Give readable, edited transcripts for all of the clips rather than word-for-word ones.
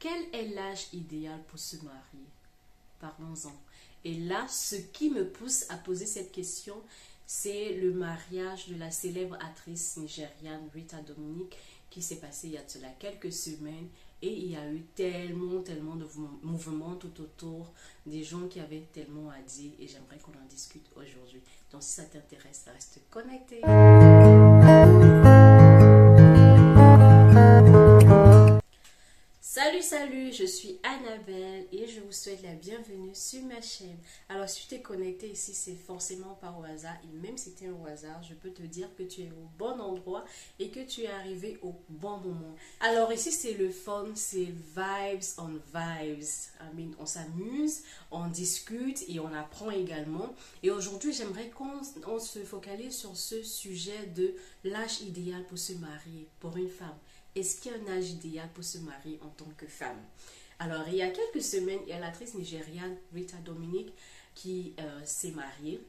quel est l'âge idéal pour se marier? Parlons-en. Et là, ce qui me pousse à poser cette question, c'est le mariage de la célèbre actrice nigériane Rita Dominic qui s'est passé il y a de cela quelques semaines. Et il y a eu tellement de mouvements tout autour, des gens qui avaient tellement à dire et j'aimerais qu'on en discute aujourd'hui. Donc si ça t'intéresse, reste connecté. Salut, je suis Annabelle et je vous souhaite la bienvenue sur ma chaîne. Alors si tu t'es connecté ici, c'est forcément pas au hasard et même si c'était au hasard, je peux te dire que tu es au bon endroit et que tu es arrivé au bon moment. Alors ici c'est le fun, c'est vibes on vibes. On s'amuse, on discute et on apprend également. Et aujourd'hui j'aimerais qu'on se focalise sur ce sujet de l'âge idéal pour se marier pour une femme. Est-ce qu'il y a un âge idéal pour se marier en tant que femme? Alors, il y a quelques semaines, il y a l'actrice nigériane Rita Dominic qui s'est mariée.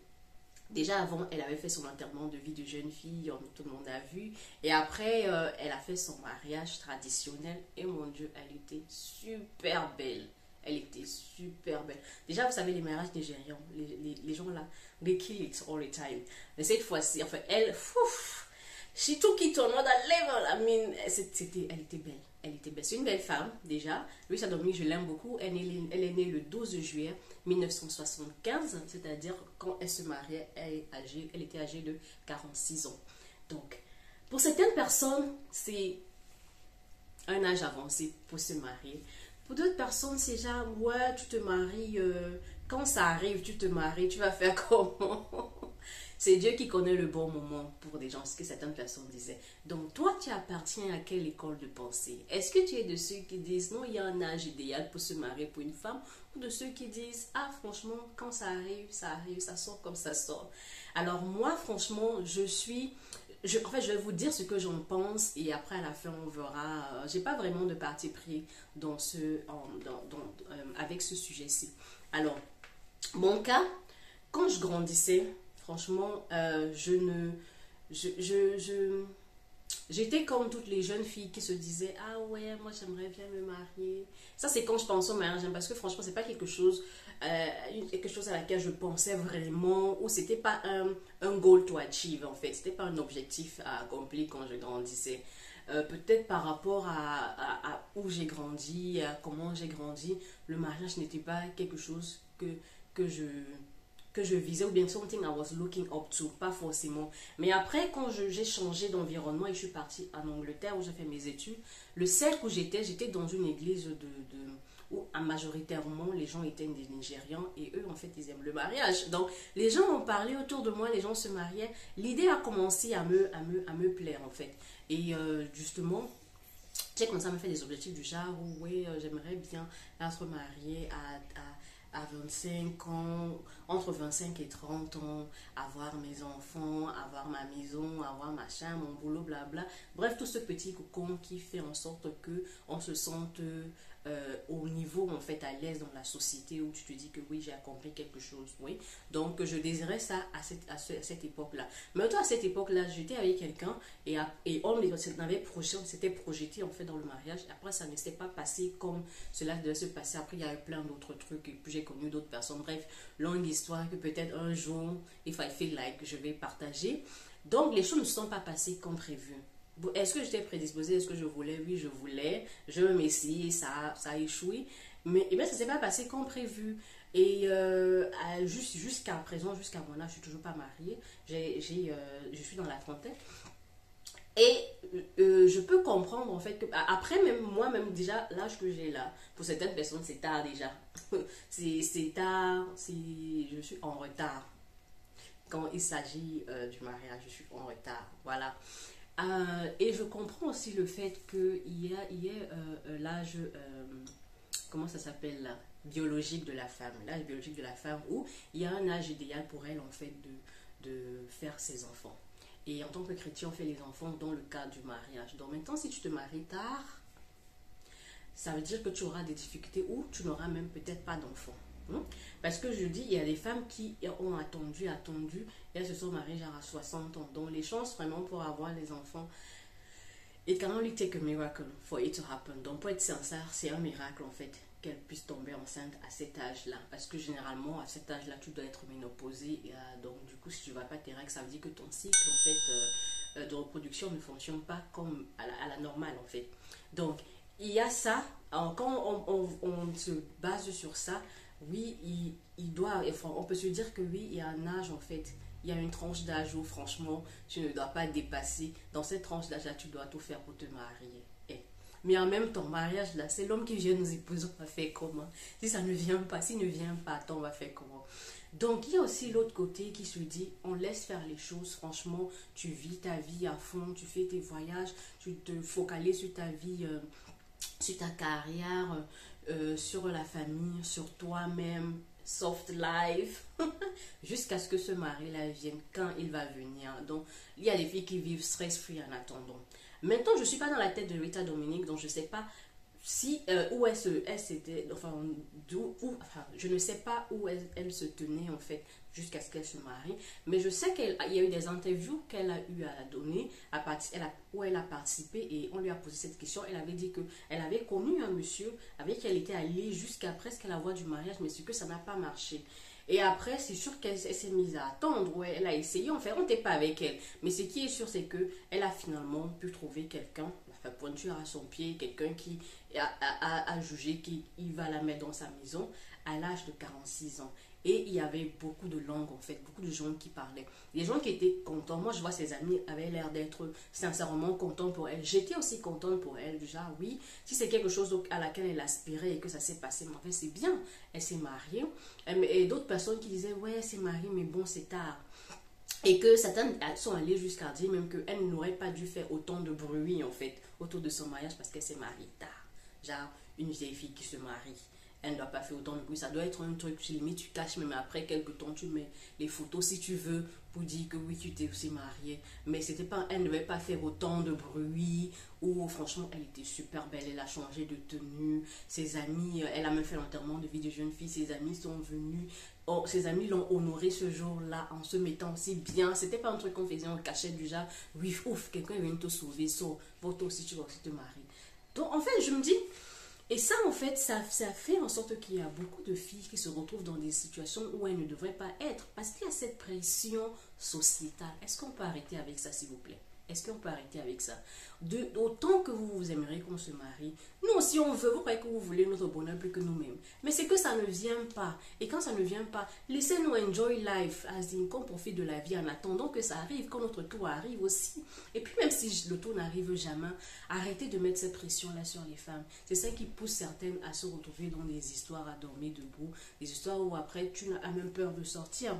Déjà avant, elle avait fait son enterrement de vie de jeune fille, tout le monde a vu. Et après, elle a fait son mariage traditionnel. Et mon Dieu, elle était super belle. Elle était super belle. Déjà, vous savez, les mariages nigérians, les gens là, they kill it all the time. Mais cette fois-ci, enfin, elle, she took it to another level. Elle était belle. Elle était belle. C'est une belle femme, déjà. Rita Dominic, je l'aime beaucoup. Elle est née le 12 juillet 1975, c'est-à-dire quand elle se mariait, elle était âgée de 46 ans. Donc, pour certaines personnes, c'est un âge avancé pour se marier. Pour d'autres personnes, c'est genre, ouais, tu te maries, quand ça arrive, tu te maries, tu vas faire comment? C'est Dieu qui connaît le bon moment pour des gens, ce que certaines personnes disaient. Donc, toi, tu appartiens à quelle école de pensée? Est-ce que tu es de ceux qui disent, non, il y a un âge idéal pour se marier pour une femme? Ou de ceux qui disent, ah, franchement, quand ça arrive, ça sort comme ça sort. Alors, moi, franchement, en fait, je vais vous dire ce que j'en pense et après, à la fin, on verra. J'ai pas vraiment de parti pris avec ce sujet-ci. Alors, mon cas, quand je grandissais, franchement, j'étais comme toutes les jeunes filles qui se disaient, ah ouais, moi j'aimerais bien me marier. Ça c'est quand je pense au mariage, parce que franchement c'est pas quelque chose à laquelle je pensais vraiment, ou c'était pas un goal to achieve en fait, c'était pas un objectif à accomplir quand je grandissais. Peut-être par rapport à où j'ai grandi, à comment j'ai grandi, le mariage n'était pas quelque chose que je visais, ou bien something I was looking up to, pas forcément. Mais après, quand j'ai changé d'environnement et je suis partie en Angleterre où j'ai fait mes études, le cercle où j'étais dans une église où majoritairement les gens étaient des Nigérians et eux en fait ils aiment le mariage. Donc les gens ont parlé autour de moi, les gens se mariaient. L'idée a commencé à me plaire en fait. Et justement, j'ai commencé à me faire des objectifs du genre où oui, j'aimerais bien être mariée à 25 ans, entre 25 et 30 ans, avoir mes enfants, avoir ma maison, avoir ma chambre, mon boulot, blabla. Bref, tout ce petit cocon qui fait en sorte que on se sente au niveau, en fait, à l'aise dans la société où tu te dis que oui, j'ai accompli quelque chose, oui. Donc, je désirais ça à cette époque-là. Mais à cette époque-là, j'étais avec quelqu'un et on s'était projeté, en fait, dans le mariage. Après, ça ne s'est pas passé comme cela devait se passer. Après, il y a eu plein d'autres trucs et puis j'ai connu d'autres personnes. Bref, longue histoire que peut-être un jour, if I feel like, je vais partager. Donc, les choses ne se sont pas passées comme prévu. Est-ce que j'étais prédisposée? Est-ce que je voulais? Oui, je voulais. Je me suis ça a échoué. Mais ça ne s'est pas passé comme prévu. Et jusqu'à présent, jusqu'à mon âge, je ne suis toujours pas mariée. Je suis dans la trentaine. Et je peux comprendre en fait que après même moi-même déjà l'âge que j'ai là, pour certaines personnes c'est tard déjà. c'est tard, je suis en retard. Quand il s'agit du mariage, je suis en retard. Voilà. Et je comprends aussi le fait qu'il y a l'âge, comment ça s'appelle là, biologique de la femme. L'âge biologique de la femme où il y a un âge idéal pour elle en fait de faire ses enfants. Et en tant que chrétien, on fait les enfants dans le cadre du mariage. Donc maintenant, si tu te maries tard, ça veut dire que tu auras des difficultés ou tu n'auras même peut-être pas d'enfants. Parce que je dis, il y a des femmes qui ont attendu, et elles se sont mariées genre à 60 ans. Donc les chances vraiment pour avoir les enfants It can only take a miracle for it to happen. Donc, pour être sincère, c'est un miracle en fait qu'elle puisse tomber enceinte à cet âge-là. Parce que généralement, à cet âge-là, tu dois être ménopausée. Et, donc, du coup, si tu ne vas pas tes règles, ça veut dire que ton cycle en fait, de reproduction ne fonctionne pas comme à la normale en fait. Donc, il y a ça. Alors, quand on se base sur ça, oui, il doit, enfin, on peut se dire que oui, il y a un âge en fait. Il y a une tranche d'âge où franchement, tu ne dois pas dépasser. Dans cette tranche d'âge-là, tu dois tout faire pour te marier. Mais en même temps, mariage là, c'est l'homme qui vient nous épouser, on va faire comment? Si ça ne vient pas, s'il ne vient pas, attends, on va faire comment? Donc, il y a aussi l'autre côté qui se dit, on laisse faire les choses, franchement, tu vis ta vie à fond, tu fais tes voyages, tu te focalises sur ta vie, sur ta carrière, sur la famille, sur toi-même, soft life, jusqu'à ce que ce mari-là vienne quand il va venir. Donc, il y a des filles qui vivent stress-free en attendant. Maintenant, je ne suis pas dans la tête de Rita Dominique, donc je ne sais pas si où elle s'était, enfin, enfin, je ne sais pas où elle se tenait en fait jusqu'à ce qu'elle se marie, mais je sais qu'il y a eu des interviews qu'elle a eu à donner où elle a participé et on lui a posé cette question. Elle avait dit que elle avait connu un monsieur avec qui elle était allée jusqu'à presque la voie du mariage, mais c'est que ça n'a pas marché. Et après, c'est sûr qu'elle s'est mise à attendre, ouais, elle a essayé, en fait, on n'était pas avec elle. Mais ce qui est sûr, c'est qu'elle a finalement pu trouver quelqu'un, enfin, pointure à son pied, quelqu'un qui a jugé qu'il va la mettre dans sa maison à l'âge de 46 ans. Et il y avait beaucoup de langues, en fait, beaucoup de gens qui parlaient. Les gens qui étaient contents, moi je vois ses amis avaient l'air d'être sincèrement contents pour elle. J'étais aussi contente pour elle, déjà, oui, si c'est quelque chose à laquelle elle aspirait et que ça s'est passé, mais en fait c'est bien, elle s'est mariée. Et d'autres personnes qui disaient, ouais, elle s'est mariée, mais bon, c'est tard. Et que certaines sont allées jusqu'à dire même qu'elle n'aurait pas dû faire autant de bruit, en fait, autour de son mariage parce qu'elle s'est mariée tard. Genre, une vieille fille qui se marie, elle ne doit pas faire autant de bruit. Ça doit être un truc, limite, tu caches, même après quelques temps, tu mets les photos si tu veux pour dire que oui, tu t'es aussi mariée. Mais c'était pas, elle ne devait pas faire autant de bruit. Ou franchement, elle était super belle. Elle a changé de tenue. Ses amis, elle a même fait l'enterrement de vie de jeune fille. Ses amis sont venus. Oh, ses amis l'ont honoré ce jour-là en se mettant aussi bien. C'était pas un truc qu'on faisait en cachette du genre, oui, ouf, quelqu'un vient te sauver, toi aussi, tu vas aussi te marier. Donc, en fait, je me dis, et ça, en fait, ça fait en sorte qu'il y a beaucoup de filles qui se retrouvent dans des situations où elles ne devraient pas être. Parce qu'il y a cette pression sociétale. Est-ce qu'on peut arrêter avec ça, s'il vous plaît? Est-ce qu'on peut arrêter avec ça? Autant que vous aimeriez qu'on se marie, nous aussi on veut, vous croyez que vous voulez notre bonheur plus que nous-mêmes. Mais c'est que ça ne vient pas. Et quand ça ne vient pas, laissez-nous enjoy life, as in qu'on profite de la vie en attendant que ça arrive, quand notre tour arrive aussi. Et puis même si le tour n'arrive jamais, arrêtez de mettre cette pression-là sur les femmes. C'est ça qui pousse certaines à se retrouver dans des histoires à dormir debout, des histoires où après tu as même peur de sortir.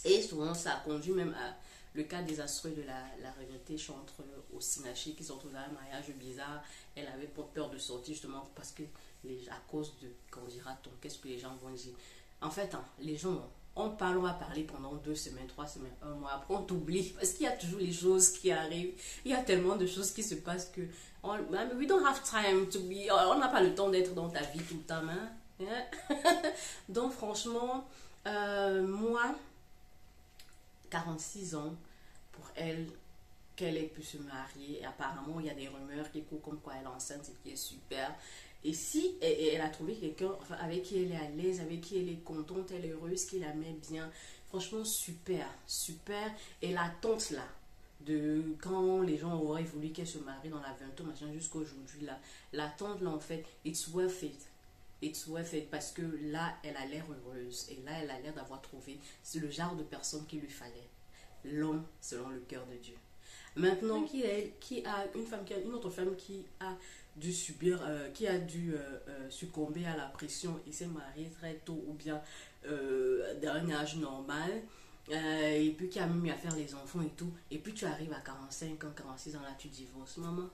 Et souvent ça conduit même à le cas désastreux de la regrettée chantre Osinachi qui se retrouve dans un mariage bizarre. Elle avait pas peur de sortir justement parce que à cause de, qu'on dira-t-on, qu'est-ce que les gens vont dire. En fait, hein, les gens, on va parler pendant 2 semaines, 3 semaines, un mois. Après, on t'oublie parce qu'il y a toujours les choses qui arrivent. Il y a tellement de choses qui se passent que we don't have time to be. On n'a pas le temps d'être dans ta vie tout le temps. Hein? Donc, franchement, moi, 46 ans, pour elle, qu'elle ait pu se marier. Et apparemment, il y a des rumeurs qui courent comme quoi elle est enceinte, ce qui est super. Et si elle a trouvé quelqu'un avec qui elle est à l'aise, avec qui elle est contente, elle est heureuse, qui la met bien, franchement, super, super. Et l'attente là, de quand les gens auraient voulu qu'elle se marie dans la vingtaine, machin, jusqu'à aujourd'hui là, l'attente là, en fait, it's worth it. It's worth it parce que là, elle a l'air heureuse et là, elle a l'air d'avoir trouvé c'est le genre de personne qu'il lui fallait. L'homme selon le cœur de Dieu. Maintenant, qui a une autre femme qui a dû subir, qui a dû succomber à la pression et s'est mariée très tôt ou bien dans un âge normal, et puis qui a même eu à faire les enfants et tout, et puis tu arrives à 45 ans, 46 ans, là tu divorces, maman.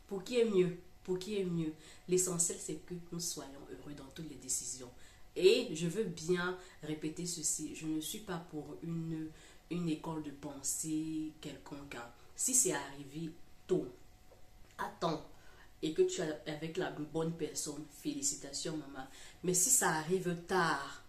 Pour qui est mieux? Pour qui est mieux? L'essentiel, c'est que nous soyons heureux dans toutes les décisions. Et je veux bien répéter ceci, je ne suis pas pour une école de pensée quelconque. Si c'est arrivé tôt, attends, et que tu es avec la bonne personne, félicitations maman. Mais si ça arrive tard,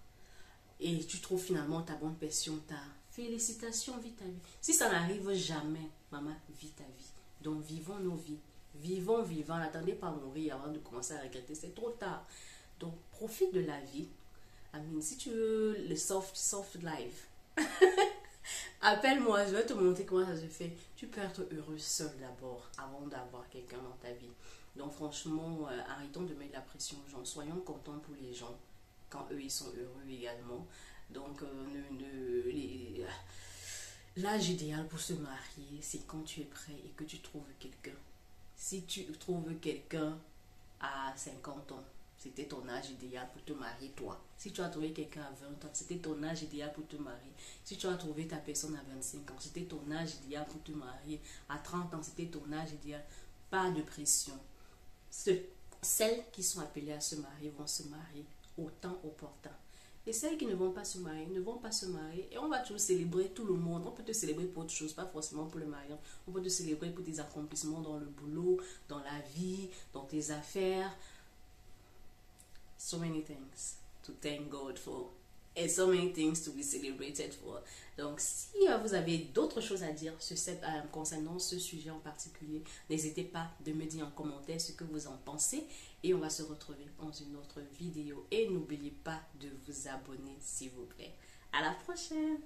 et tu trouves finalement ta bonne personne tard, félicitations, vis ta vie. Si ça n'arrive jamais, maman, vis ta vie. Donc, vivons nos vies. Vivons, vivons. N'attendez pas à mourir avant de commencer à regretter. C'est trop tard. Donc, profite de la vie. Amine, si tu veux le soft life, appelle-moi, je vais te montrer comment ça se fait. Tu peux être heureux seul d'abord, avant d'avoir quelqu'un dans ta vie. Donc franchement, arrêtons de mettre la pression aux gens. Soyons contents pour les gens, quand eux, ils sont heureux également. Donc, l'âge idéal pour se marier, c'est quand tu es prêt et que tu trouves quelqu'un. Si tu trouves quelqu'un à 50 ans, c'était ton âge idéal pour te marier, toi. Si tu as trouvé quelqu'un à 20 ans, c'était ton âge idéal pour te marier. Si tu as trouvé ta personne à 25 ans, c'était ton âge idéal pour te marier. À 30 ans, c'était ton âge idéal. Pas de pression. Celles qui sont appelées à se marier vont se marier au temps opportun. Et celles qui ne vont pas se marier, ne vont pas se marier. Et on va toujours célébrer tout le monde. On peut te célébrer pour autre chose, pas forcément pour le mariage. On peut te célébrer pour tes accomplissements dans le boulot, dans la vie, dans tes affaires. So many things to thank God for. And so many things to be celebrated for. Donc, si vous avez d'autres choses à dire concernant ce sujet en particulier, n'hésitez pas de me dire en commentaire ce que vous en pensez. Et on va se retrouver dans une autre vidéo. Et n'oubliez pas de vous abonner, s'il vous plaît. À la prochaine!